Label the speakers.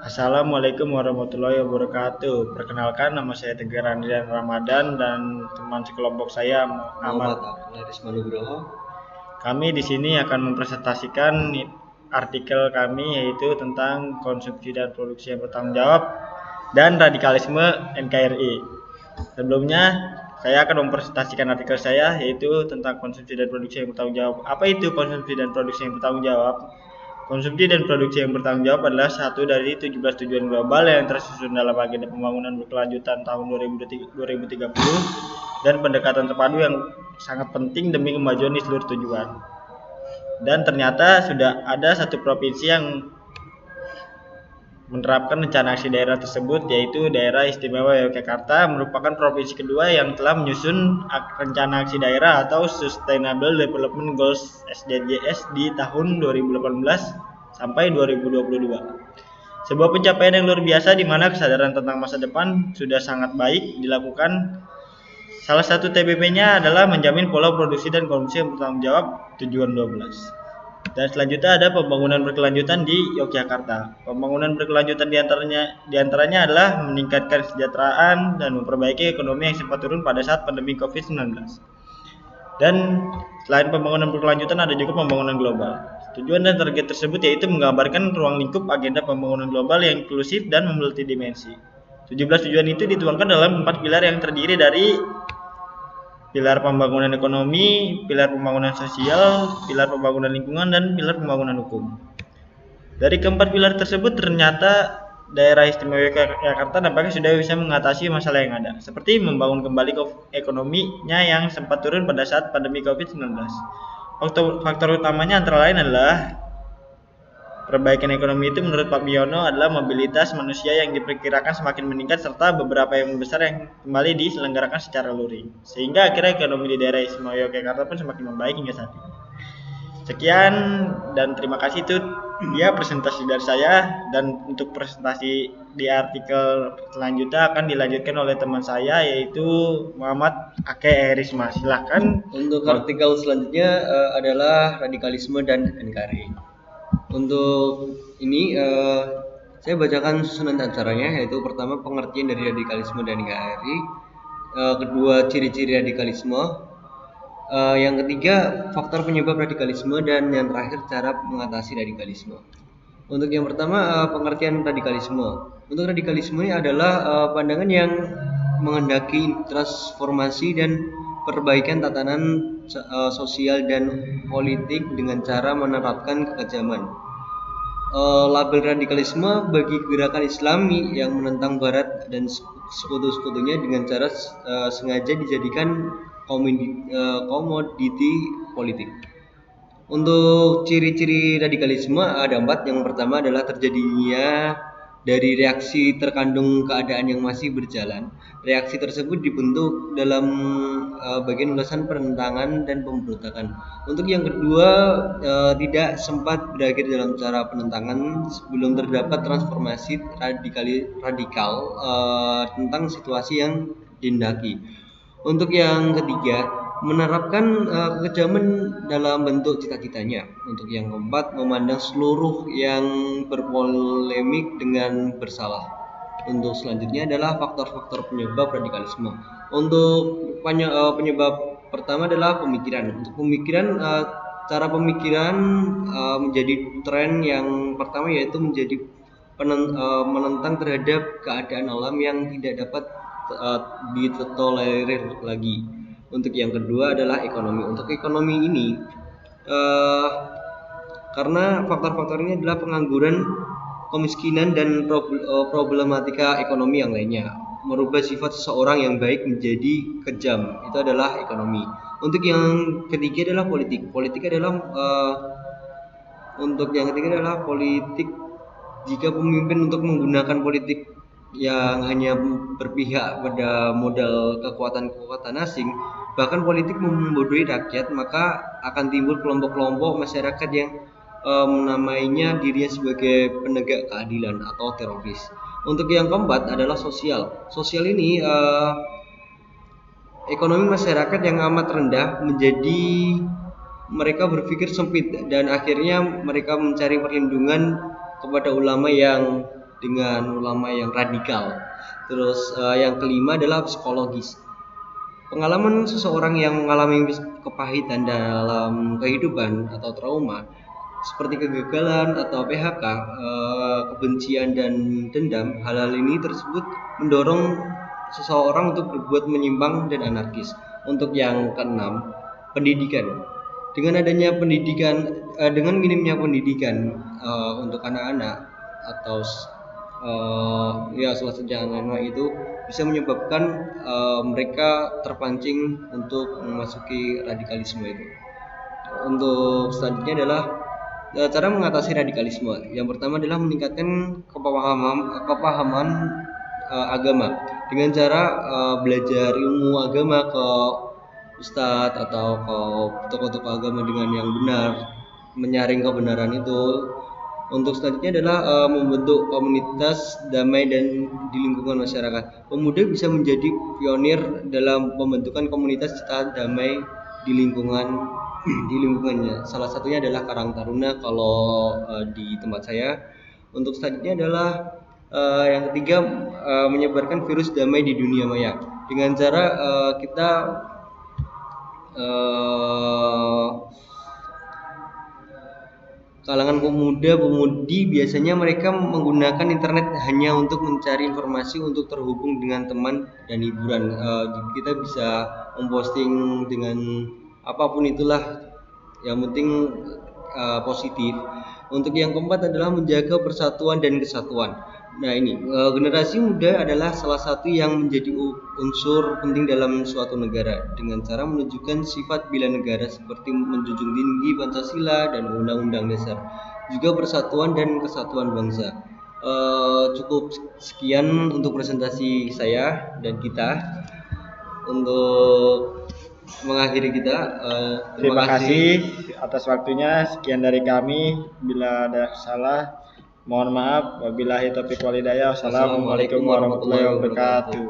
Speaker 1: Assalamualaikum warahmatullahi wabarakatuh. Perkenalkan, nama saya Tegar Andrian Ramadan dan teman sekelompok saya Ahmad.
Speaker 2: Muhammad Abdularis Manugroho.
Speaker 1: Kami di sini akan mempresentasikan artikel kami yaitu tentang konsumsi dan produksi yang bertanggung jawab dan radikalisme NKRI. Sebelumnya, saya akan mempresentasikan artikel saya yaitu tentang konsumsi dan produksi yang bertanggung jawab. Apa itu konsumsi dan produksi yang bertanggung jawab? Konsumsi dan produksi yang bertanggung jawab adalah satu dari 17 tujuan global yang tersusun dalam agenda pembangunan berkelanjutan tahun 2030 dan pendekatan terpadu yang sangat penting demi kemajuan di seluruh tujuan. Dan ternyata sudah ada satu provinsi yang menerapkan rencana aksi daerah tersebut, yaitu Daerah Istimewa Yogyakarta merupakan provinsi kedua yang telah menyusun rencana aksi daerah atau Sustainable Development Goals SDGs di tahun 2018 sampai 2022. Sebuah pencapaian yang luar biasa di mana kesadaran tentang masa depan sudah sangat baik dilakukan. Salah satu TBP-nya adalah menjamin pola produksi dan konsumsi yang bertanggung jawab tujuan 12. Dan selanjutnya ada pembangunan berkelanjutan di Yogyakarta. Pembangunan berkelanjutan diantaranya adalah meningkatkan kesejahteraan dan memperbaiki ekonomi yang sempat turun pada saat pandemi COVID-19. Dan selain pembangunan berkelanjutan ada juga pembangunan global. Tujuan dan target tersebut yaitu menggambarkan ruang lingkup agenda pembangunan global yang inklusif dan multidimensi. 17 tujuan itu dituangkan dalam 4 pilar yang terdiri dari pilar pembangunan ekonomi, pilar pembangunan sosial, pilar pembangunan lingkungan, dan pilar pembangunan hukum. Dari keempat pilar tersebut ternyata Daerah Istimewa Yogyakarta nampaknya sudah bisa mengatasi masalah yang ada, seperti membangun kembali ekonominya yang sempat turun pada saat pandemi COVID-19. Faktor utamanya antara lain adalah perbaikan ekonomi itu menurut Pak Biono adalah mobilitas manusia yang diperkirakan semakin meningkat serta beberapa yang besar yang kembali diselenggarakan secara luring. Sehingga akhirnya ekonomi di daerah Istimewa Yogyakarta pun semakin membaik hingga saat ini. Sekian dan terima kasih, itu dia presentasi dari saya, dan untuk presentasi di artikel selanjutnya akan dilanjutkan oleh teman saya yaitu Muhammad Ake Erisma. Silahkan.
Speaker 2: Untuk artikel selanjutnya adalah radikalisme dan NKRI. Untuk ini saya bacakan susunan acaranya, yaitu pertama pengertian dari radikalisme dan NKRI, kedua ciri-ciri radikalisme, yang ketiga faktor penyebab radikalisme, dan yang terakhir cara mengatasi radikalisme. Untuk yang pertama pengertian radikalisme. Untuk radikalisme ini adalah pandangan yang menghendaki transformasi dan perbaikan tatanan sosial dan politik dengan cara menerapkan kekejaman. Label radikalisme bagi gerakan Islami yang menentang Barat dan sekutu-sekutunya dengan cara sengaja dijadikan komoditi politik. Untuk ciri-ciri radikalisme ada 4. Yang pertama adalah terjadinya dari reaksi terkandung keadaan yang masih berjalan. Reaksi tersebut dibentuk dalam bagian ulasan penentangan dan pemberontakan. Untuk yang kedua, tidak sempat berakhir dalam cara penentangan sebelum terdapat transformasi radikal tentang situasi yang dihendaki. Untuk yang ketiga, menerapkan kekejaman dalam bentuk cita-citanya. Untuk yang keempat, memandang seluruh yang berpolemik dengan bersalah. Untuk selanjutnya adalah faktor-faktor penyebab radikalisme. Untuk penyebab pertama adalah pemikiran. Untuk pemikiran, cara pemikiran menjadi tren yang pertama yaitu menjadi menentang terhadap keadaan alam yang tidak dapat ditolerir lagi. Untuk yang kedua adalah ekonomi. Untuk ekonomi ini karena faktor-faktor ini adalah pengangguran, kemiskinan, dan problematika ekonomi yang lainnya merubah sifat seseorang yang baik menjadi kejam. Itu adalah ekonomi. Untuk yang ketiga adalah politik. Untuk yang ketiga adalah politik. Jika pemimpin untuk menggunakan politik yang hanya berpihak pada modal kekuatan asing, bahkan politik membodohi rakyat, maka akan timbul kelompok-kelompok masyarakat yang menamainya dirinya sebagai penegak keadilan atau teroris. Untuk yang keempat adalah sosial. Sosial ini ekonomi masyarakat yang amat rendah menjadi mereka berpikir sempit dan akhirnya mereka mencari perlindungan kepada ulama yang dengan ulama yang radikal. Terus yang kelima adalah psikologis. Pengalaman seseorang yang mengalami kepahitan dalam kehidupan atau trauma seperti kegagalan atau PHK, kebencian dan dendam, hal-hal ini tersebut mendorong seseorang untuk berbuat menyimpang dan anarkis. Untuk yang keenam, pendidikan. Dengan minimnya pendidikan untuk anak-anak atau ya salah satu anak-anak itu bisa menyebabkan mereka terpancing untuk memasuki radikalisme itu. Untuk selanjutnya adalah cara mengatasi radikalisme. Yang pertama adalah meningkatkan kepahaman agama dengan cara belajar ilmu agama ke ustadz atau ke tokoh-tokoh agama dengan yang benar, menyaring kebenaran itu. Untuk selanjutnya adalah membentuk komunitas damai dan di lingkungan masyarakat. Pemuda bisa menjadi pionir dalam pembentukan komunitas cita damai di lingkungannya. Salah satunya adalah Karang Taruna kalau di tempat saya. Untuk selanjutnya adalah yang ketiga, menyebarkan virus damai di dunia maya dengan cara kita kalangan pemuda-pemudi biasanya mereka menggunakan internet hanya untuk mencari informasi, untuk terhubung dengan teman dan hiburan. Kita bisa memposting dengan apapun itulah, yang penting positif. Untuk yang keempat adalah menjaga persatuan dan kesatuan. Nah ini generasi muda adalah salah satu yang menjadi unsur penting dalam suatu negara dengan cara menunjukkan sifat bela negara seperti menjunjung tinggi Pancasila dan Undang-Undang Dasar, juga persatuan dan kesatuan bangsa. Cukup sekian untuk presentasi saya dan kita. Untuk mengakhiri kita,
Speaker 1: Terima kasih atas waktunya. Sekian dari kami. Bila ada salah, mohon maaf. Wabillahi taufiq wal hidayah. Wassalamualaikum warahmatullahi wabarakatuh.